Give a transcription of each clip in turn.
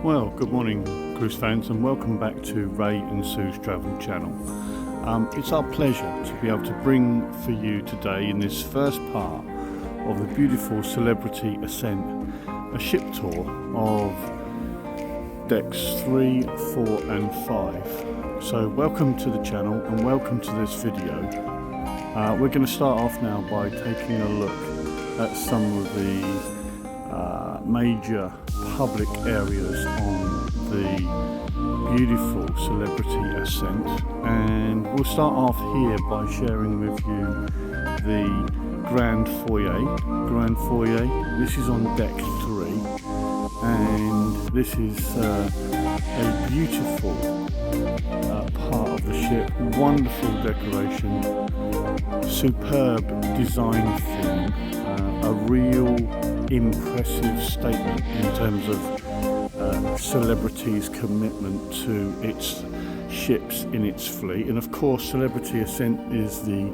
Well, good morning cruise fans, and welcome back to Ray and Sue's Travel Channel. It's our pleasure to be able to bring for you today, in this first part of the beautiful Celebrity Ascent, a ship tour of decks 3, 4 and 5. So welcome to the channel and welcome to this video. We're going to start off now by taking a look at some of the major public areas on the beautiful Celebrity Ascent, and we'll start off here by sharing with you the Grand Foyer. Grand Foyer, this is on deck 3, and this is a beautiful part of the ship, wonderful decoration, superb design theme, a real impressive statement in terms of Celebrity's commitment to its ships in its fleet. And of course, Celebrity Ascent is the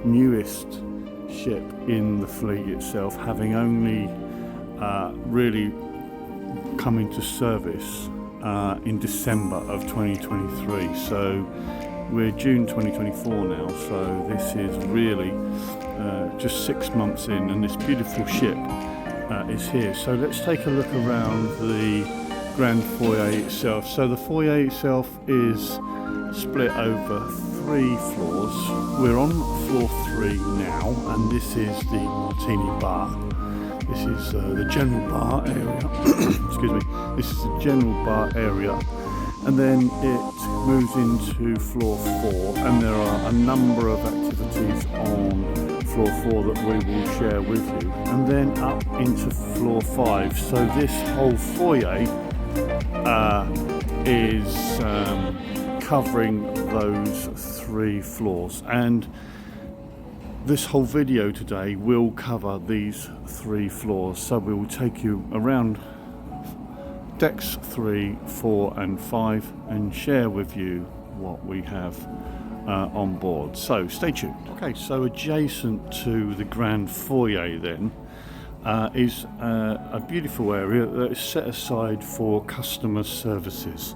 newest ship in the fleet itself, having only really come into service in December of 2023. So we're June 2024 now, so this is really just 6 months in, and this beautiful ship is here. So let's take a look around the Grand Foyer itself. So the foyer itself is split over 3 floors. We're on floor 3 now, and this is the Martini Bar. This is the general bar area. Excuse me. This is the general bar area, and then it moves into floor 4, and there are a number of activities on floor 4 that we will share with you, and then up into floor 5. So this whole foyer is covering those 3 floors, and this whole video today will cover these 3 floors. So we will take you around decks 3, 4 and 5 and share with you what we have on board. So stay tuned. Okay, so adjacent to the Grand Foyer then is a beautiful area that is set aside for customer services.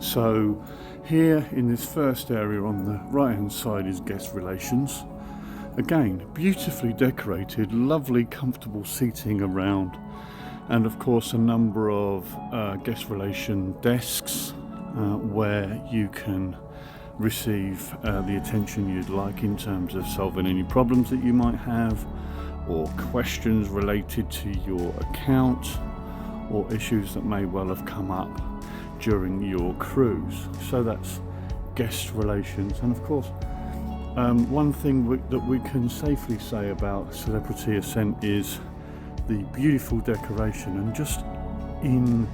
So here in this first area on the right hand side is guest relations. Again, beautifully decorated, lovely comfortable seating around, and of course a number of guest relation desks where you can receive the attention you'd like in terms of solving any problems that you might have, or questions related to your account, or issues that may well have come up during your cruise. So that's guest relations. And of course, one thing that we can safely say about Celebrity Ascent is the beautiful decoration, and just in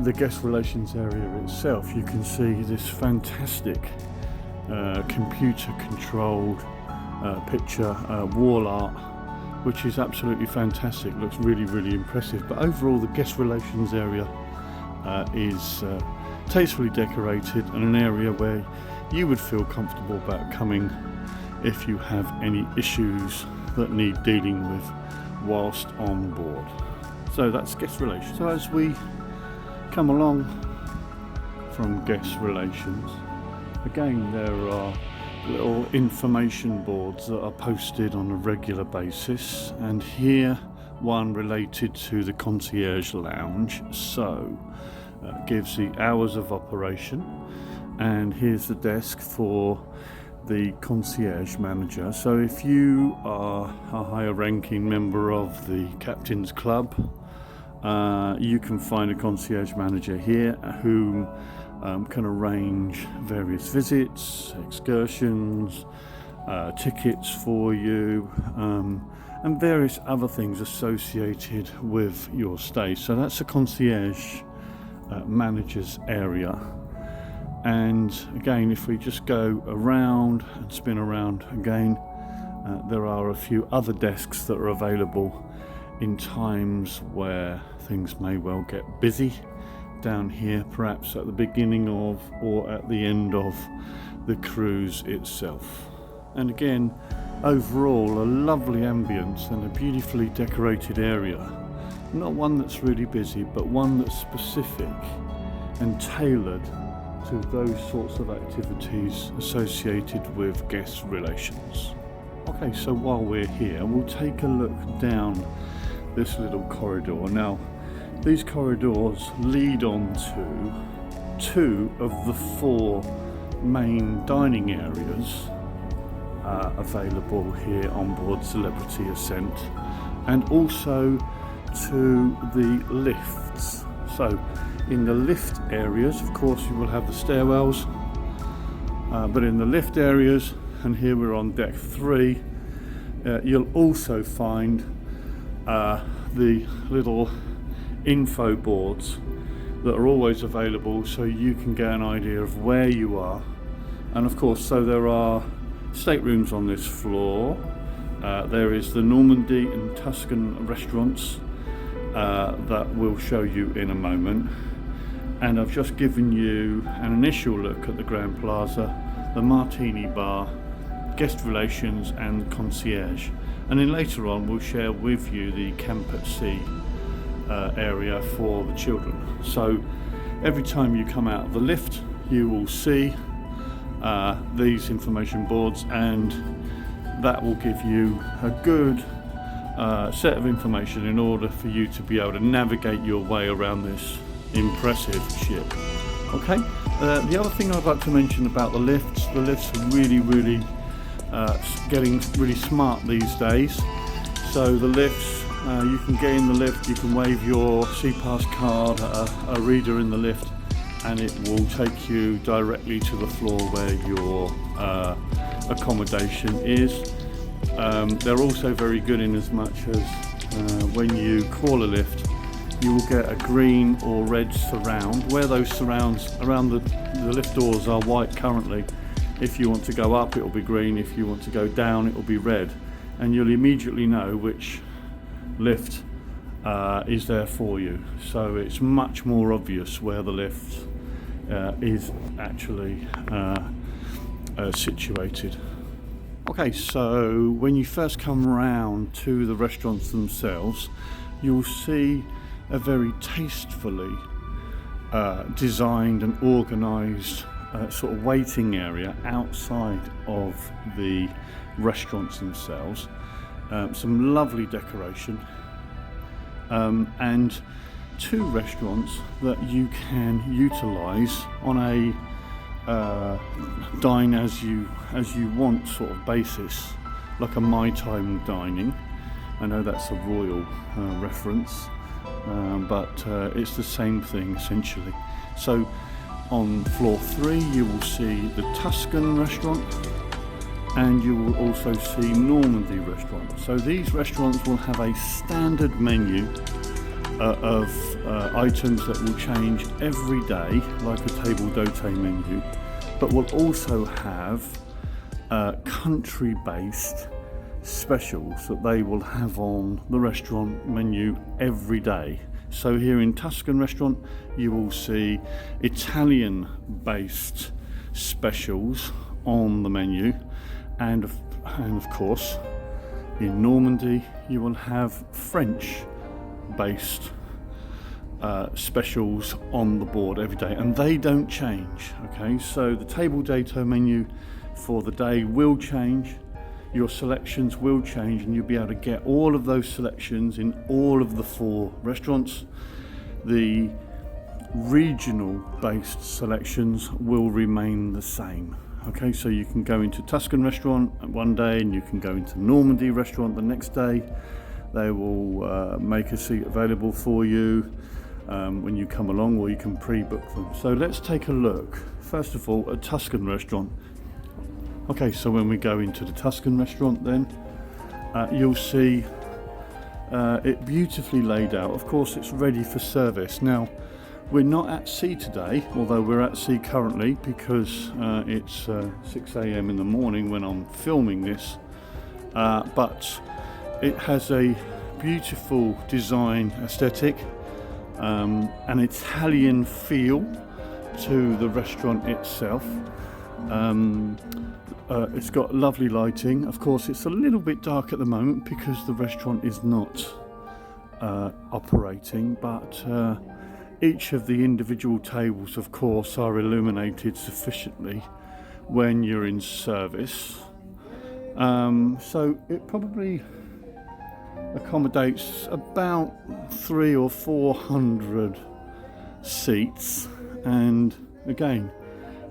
the guest relations area itself you can see this fantastic computer controlled picture wall art, which is absolutely fantastic, looks really impressive. But overall the guest relations area is tastefully decorated, and an area where you would feel comfortable about coming if you have any issues that need dealing with whilst on board. So that's guest relations. So as we come along from guest relations, again there are little information boards that are posted on a regular basis, and here one related to the concierge lounge. So gives the hours of operation, and here's the desk for the concierge manager. So if you are a higher ranking member of the Captain's Club, you can find a concierge manager here who can arrange various visits, excursions, tickets for you, and various other things associated with your stay. So that's a concierge manager's area. And again, if we just go around and spin around again, there are a few other desks that are available in times where things may well get busy down here, perhaps at the beginning of or at the end of the cruise itself. And again, overall a lovely ambience and a beautifully decorated area not one that's really busy, but one that's specific and tailored to those sorts of activities associated with guest relations. Okay, so while we're here, we'll take a look down this little corridor. Now, these corridors lead on to 2 of the 4 main dining areas available here on board Celebrity Ascent, and also to the lifts. So in the lift areas, of course, you will have the stairwells, but in the lift areas, and here we're on deck 3, you'll also find the little info boards that are always available, so you can get an idea of where you are. And of course, so there are staterooms on this floor. There is the Normandy and Tuscan restaurants that we'll show you in a moment. And I've just given you an initial look at the Grand Plaza, the Martini Bar, guest relations and concierge. And then later on we'll share with you the camp at sea area for the children. So every time you come out of the lift, you will see these information boards, and that will give you a good set of information in order for you to be able to navigate your way around this impressive ship. Okay, the other thing I'd like to mention about the lifts are really getting really smart these days. So the lifts, you can get in the lift, you can wave your CPass card at a reader in the lift, and it will take you directly to the floor where your accommodation is. They're also very good in as much as when you call a lift, you will get a green or red surround. Where those surrounds around the lift doors are white currently, if you want to go up, it will be green. If you want to go down, it will be red. And you'll immediately know which lift is there for you. So it's much more obvious where the lift is actually situated. Okay, so when you first come round to the restaurants themselves, you'll see a very tastefully designed and organised sort of waiting area outside of the restaurants themselves. Some lovely decoration, and 2 restaurants that you can utilise on a dine as you want sort of basis, like a My Time dining. I know that's a royal reference, but it's the same thing essentially. So on floor 3 you will see the Tuscan Restaurant, and you will also see Normandy Restaurant. So these restaurants will have a standard menu of items that will change every day, like a table d'hote menu, but will also have country-based specials that they will have on the restaurant menu every day. So here in Tuscan Restaurant you will see Italian-based specials on the menu, and of course in Normandy you will have French-based specials on the board every day, and they don't change. Okay, so the table d'hote menu for the day will change, your selections will change, and you'll be able to get all of those selections in all of the 4 restaurants. The regional based selections will remain the same. Okay, so you can go into Tuscan Restaurant one day and you can go into Normandy Restaurant the next day. They will make a seat available for you when you come along, or you can pre-book them. So let's take a look first of all at Tuscan Restaurant. Okay, so when we go into the Tuscan Restaurant, then you'll see it beautifully laid out. Of course, it's ready for service. Now, we're not at sea today, although we're at sea currently because it's 6 a.m. in the morning when I'm filming this, but it has a beautiful design aesthetic, an Italian feel to the restaurant itself. It's got lovely lighting. Of course, it's a little bit dark at the moment because the restaurant is not operating, but each of the individual tables, of course, are illuminated sufficiently when you're in service. So it probably accommodates about 300 or 400 seats, and again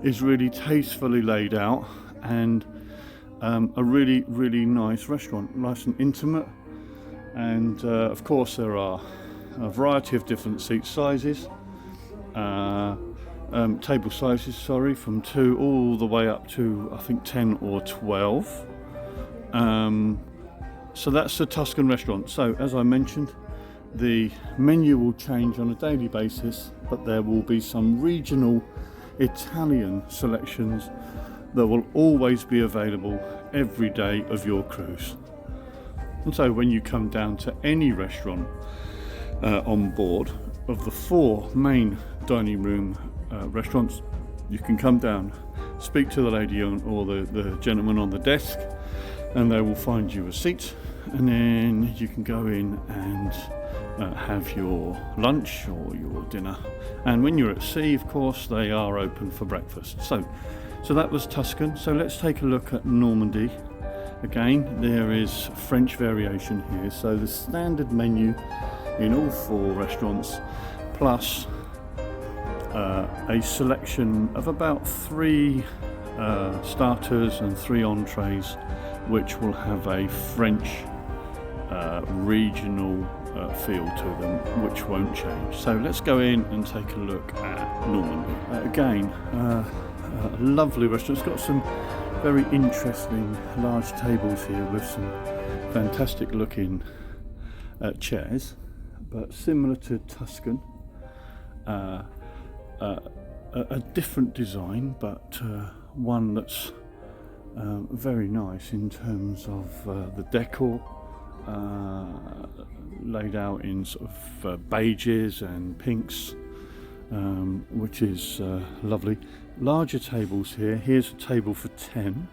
is really tastefully laid out, and a really nice restaurant, nice and intimate. And of course there are a variety of different seat sizes, table sizes, sorry, from 2 all the way up to I think 10 or 12. So that's the Tuscan Restaurant. So as I mentioned, the menu will change on a daily basis, but there will be some regional Italian selections that will always be available every day of your cruise. And so when you come down to any restaurant on board of the 4 main dining room restaurants, you can come down, speak to the lady or the gentleman on the desk, and they will find you a seat, and then you can go in and have your lunch or your dinner. And when you're at sea, of course, they are open for breakfast. So that was Tuscan. So let's take a look at Normandy. Again, there is French variation here. So the standard menu in all 4 restaurants, plus a selection of about 3 starters and 3 entrees, which will have a French regional feel to them, which won't change. So let's go in and take a look at Normandy. Again, a lovely restaurant. It's got some very interesting large tables here with some fantastic looking chairs, but similar to Tuscan. A different design, but one that's very nice in terms of the decor, laid out in sort of beiges and pinks, which is lovely. Larger tables here. Here's a table for 10.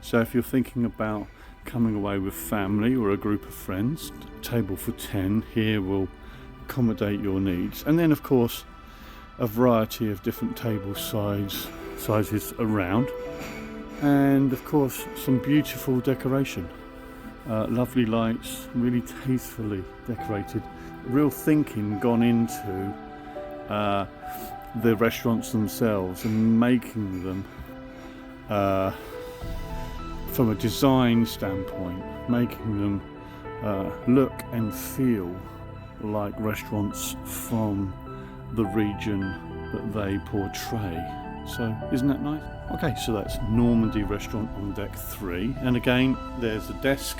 So if you're thinking about coming away with family or a group of friends, table for 10 here will accommodate your needs. And then of course a variety of different table sizes around, and of course some beautiful decoration, lovely lights, really tastefully decorated, real thinking gone into the restaurants themselves and making them from a design standpoint, making them look and feel like restaurants from the region that they portray. So isn't that nice? Okay, so that's Normandy Restaurant on deck 3, and again there's a desk,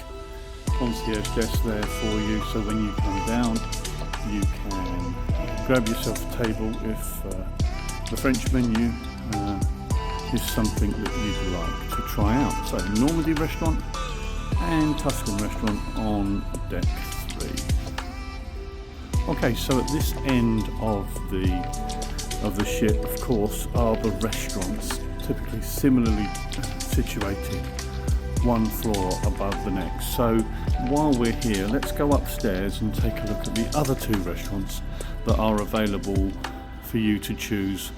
concierge desk there for you, so when you come down you can grab yourself a table if the French menu is something that you'd like to try out. So Normandy Restaurant and Tuscan Restaurant on deck 3. Okay, so at this end of the ship, of course, are the restaurants, typically similarly situated, one floor above the next. So while we're here, let's go upstairs and take a look at the other 2 restaurants that are available for you to choose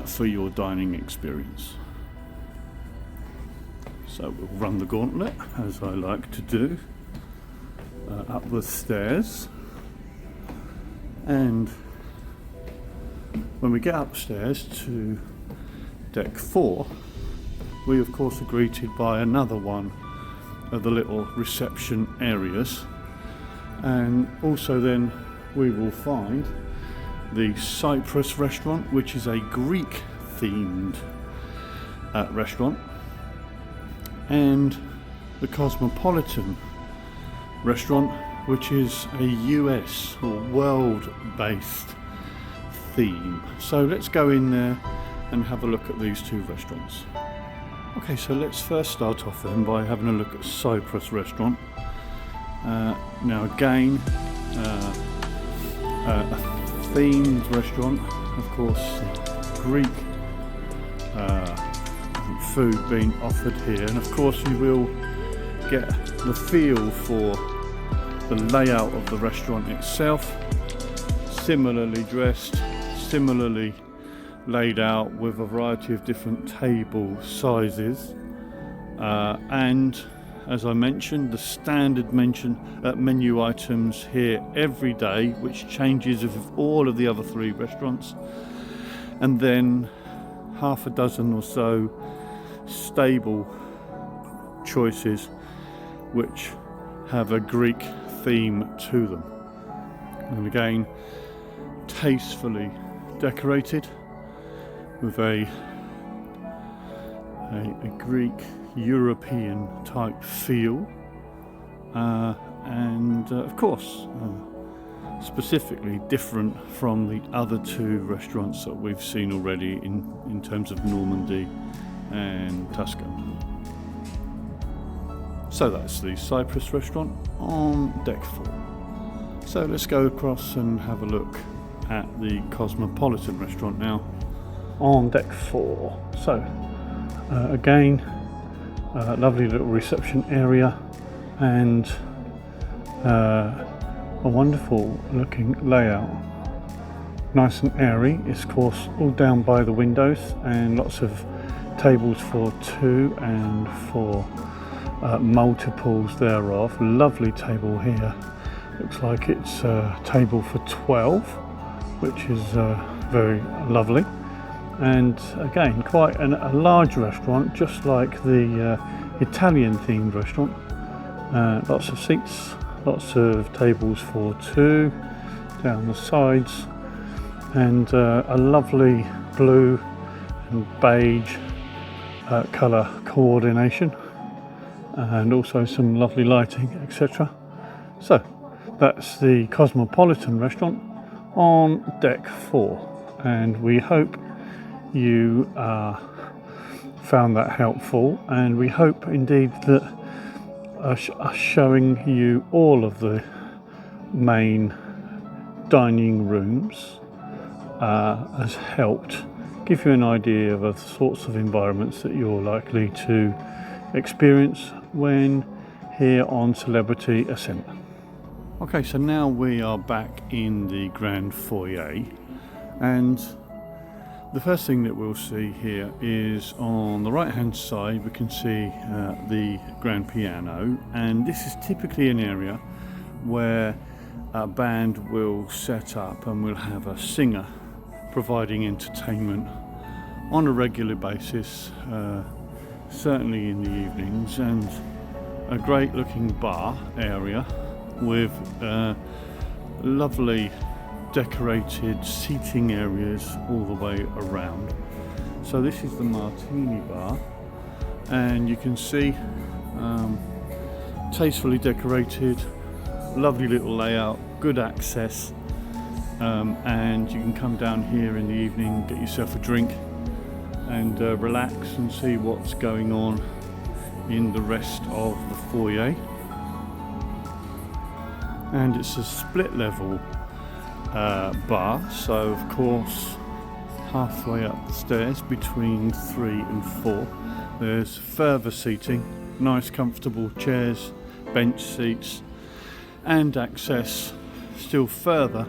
for your dining experience. So we'll run the gauntlet, as I like to do, up the stairs. And when we get upstairs to deck 4, we of course are greeted by another one of the little reception areas, and also then we will find the Cyprus Restaurant, which is a Greek themed restaurant, and the Cosmopolitan Restaurant, which is a US or world-based theme. So let's go in there and have a look at these 2 restaurants. Okay, so let's first start off then by having a look at Cyprus Restaurant. Now again, a themed restaurant, of course, Greek food being offered here, and of course you will get the feel for the layout of the restaurant itself, similarly dressed, similarly laid out with a variety of different table sizes, and as I mentioned, the standard menu items here every day, which changes with all of the other three restaurants, and then half a dozen or so stable choices which have a Greek theme to them, and again tastefully decorated with a Greek European type feel, and of course specifically different from the other two restaurants that we've seen already in terms of Normandy and Tuscan. So that's the Cyprus Restaurant on deck 4. So let's go across and have a look at the Cosmopolitan Restaurant now on deck 4. So again, lovely little reception area, and a wonderful looking layout. Nice and airy. It's of course all down by the windows, and lots of tables for 2 and for multiples thereof. Lovely table here. Looks like it's a table for 12, which is very lovely. And again, quite a large restaurant, just like the Italian themed restaurant. Lots of seats, lots of tables for 2 down the sides, and a lovely blue and beige colour coordination, and also some lovely lighting, etc. So that's the Cosmopolitan Restaurant on deck 4, and we hope you found that helpful, and we hope indeed that us showing you all of the main dining rooms has helped give you an idea of the sorts of environments that you're likely to experience when here on Celebrity Ascent. Okay, so now we are back in the Grand Foyer, and the first thing that we'll see here is on the right hand side we can see the grand piano, and this is typically an area where a band will set up and we'll have a singer providing entertainment on a regular basis, certainly in the evenings, and a great looking bar area with lovely decorated seating areas all the way around. So this is the Martini Bar, and you can see tastefully decorated, lovely little layout, good access, and you can come down here in the evening, get yourself a drink and relax and see what's going on in the rest of the foyer. And it's a split level bar, so of course halfway up the stairs between 3 and 4 there's further seating, nice comfortable chairs, bench seats, and access still further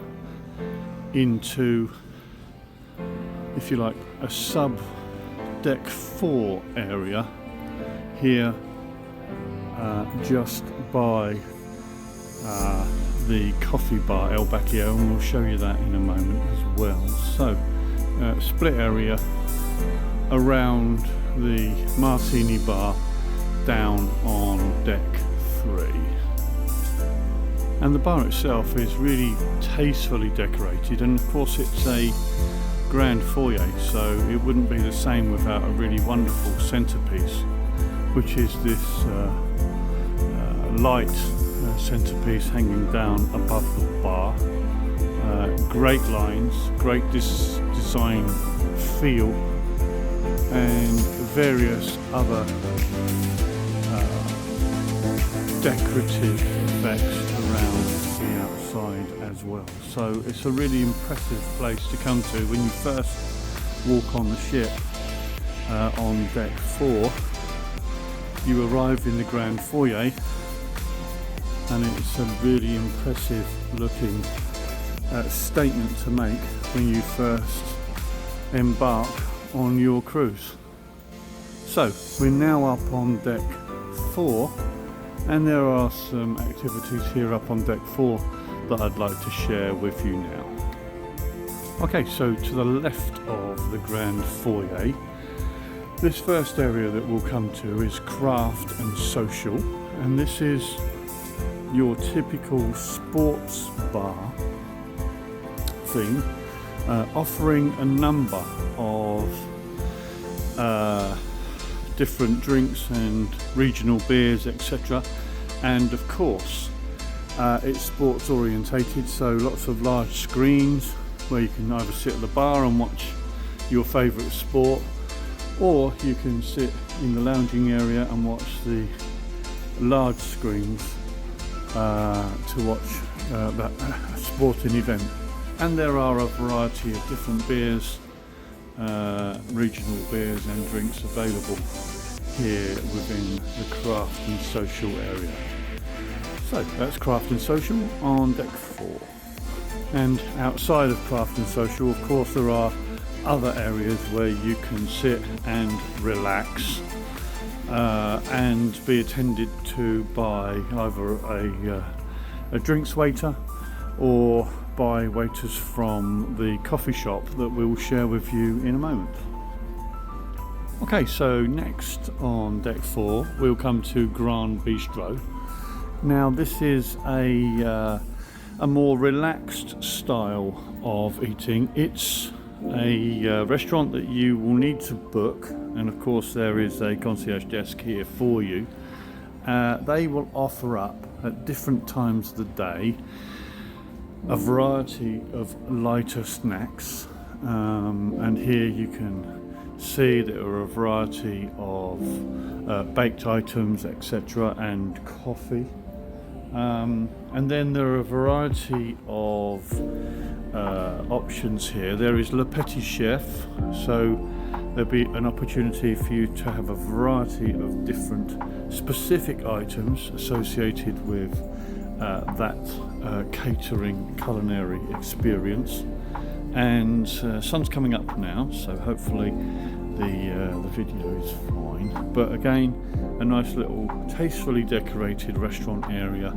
into, if you like, a sub deck 4 area here just by the coffee bar El Bacchio, and we'll show you that in a moment as well. So split area around the Martini Bar down on deck 3, and the bar itself is really tastefully decorated, and of course it's a Grand Foyer, so it wouldn't be the same without a really wonderful centerpiece, which is this light centerpiece hanging down above the bar. Great lines, great design feel, and various other decorative effects around the outside as well. So it's a really impressive place to come to when you first walk on the ship on deck 4. You arrive in the Grand Foyer, and it's a really impressive looking statement to make when you first embark on your cruise. So we're now up on deck 4, and there are some activities here up on deck 4 that I'd like to share with you now. Okay, so to the left of the Grand Foyer, this first area that we'll come to is Craft and Social, and this is your typical sports bar theme, offering a number of different drinks and regional beers, etc. And of course, it's sports orientated, so lots of large screens where you can either sit at the bar and watch your favourite sport, or you can sit in the lounging area and watch the large screens to watch that sporting event. And there are a variety of different beers, regional beers and drinks available here within the Craft and Social area. So that's Craft and Social on deck 4. And outside of Craft and Social, of course, there are other areas where you can sit and relax and be attended to by either a drinks waiter or by waiters from the coffee shop that we'll share with you in a moment. Okay, so next on deck 4 we'll come to Grand Beastro. Now this is a more relaxed style of eating. It's a restaurant that you will need to book, and of course there is a concierge desk here for you. They will offer up at different times of the day a variety of lighter snacks, and here you can see there are a variety of baked items, etc., and coffee. And then there are a variety of options here. There is Le Petit Chef, so there'll be an opportunity for you to have a variety of different specific items associated with that catering culinary experience. And sun's coming up now, so hopefully the video is fine. But again, a nice little tastefully decorated restaurant area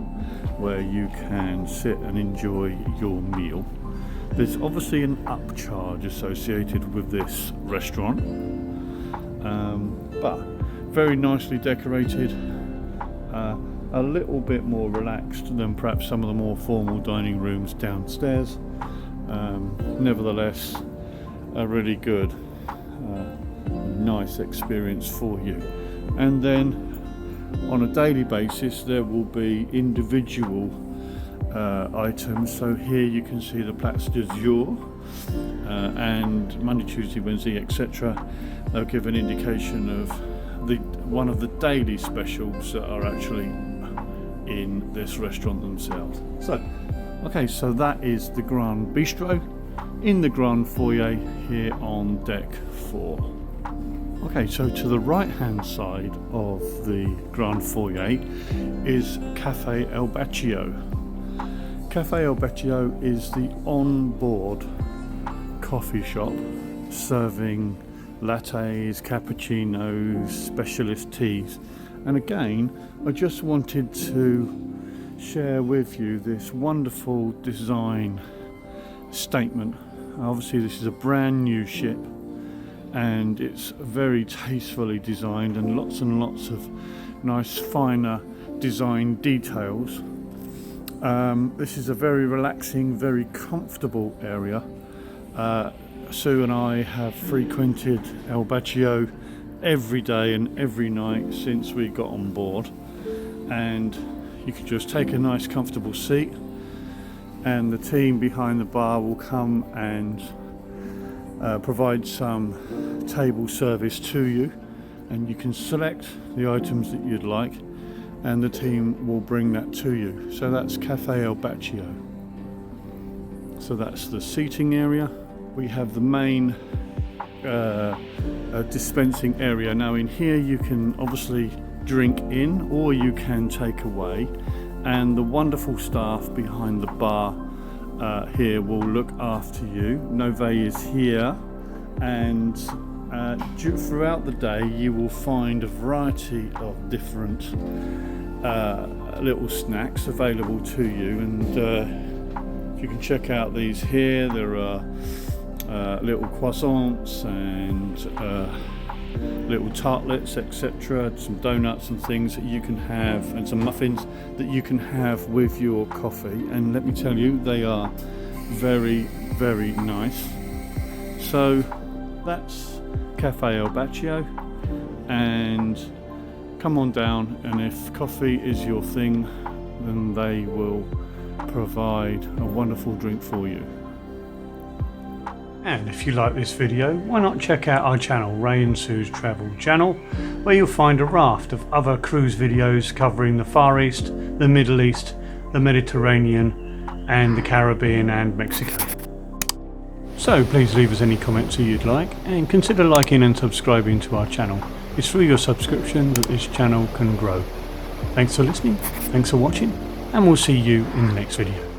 where you can sit and enjoy your meal. There's obviously an upcharge associated with this restaurant, but very nicely decorated, a little bit more relaxed than perhaps some of the more formal dining rooms downstairs. Nevertheless, a really good, nice experience for you. And then on a daily basis there will be individual items. So here you can see the plats du jour, and Monday, Tuesday, Wednesday, etc. They'll give an indication of one of the daily specials that are actually in this restaurant themselves. So okay, so that is the Grand Beastro in the Grand Foyer here on deck 4. Okay, so to the right hand side of the Grand Foyer is Cafe El Baccio. Cafe El Baccio is the on-board coffee shop serving lattes, cappuccinos, specialist teas. And again, I just wanted to share with you this wonderful design statement. Obviously this is a brand new ship, and it's very tastefully designed and lots of nice finer design details. This is a very relaxing, very comfortable area. Sue and I have frequented El Baccio every day and every night since we got on board, and you can just take a nice comfortable seat and the team behind the bar will come and provide some table service to you, and you can select the items that you'd like and the team will bring that to you. So that's Cafe El Baccio. So that's the seating area. We have the main dispensing area. Now in here you can obviously drink in or you can take away, and the wonderful staff behind the bar here will look after you. Nove is here, and throughout the day you will find a variety of different little snacks available to you, and you can check out these here. There are little croissants and little tartlets, etc., some donuts and things that you can have, and some muffins that you can have with your coffee, and let me tell you, they are very, very nice. So that's Cafe El Baccio, and come on down, and if coffee is your thing, then they will provide a wonderful drink for you. And if you like this video, why not check out our channel, Ray and Sue's Travel Channel, where you'll find a raft of other cruise videos covering the Far East, the Middle East, the Mediterranean, and the Caribbean and Mexico. So please leave us any comments that you'd like, and consider liking and subscribing to our channel. It's through your subscription that this channel can grow. Thanks for listening, thanks for watching, and we'll see you in the next video.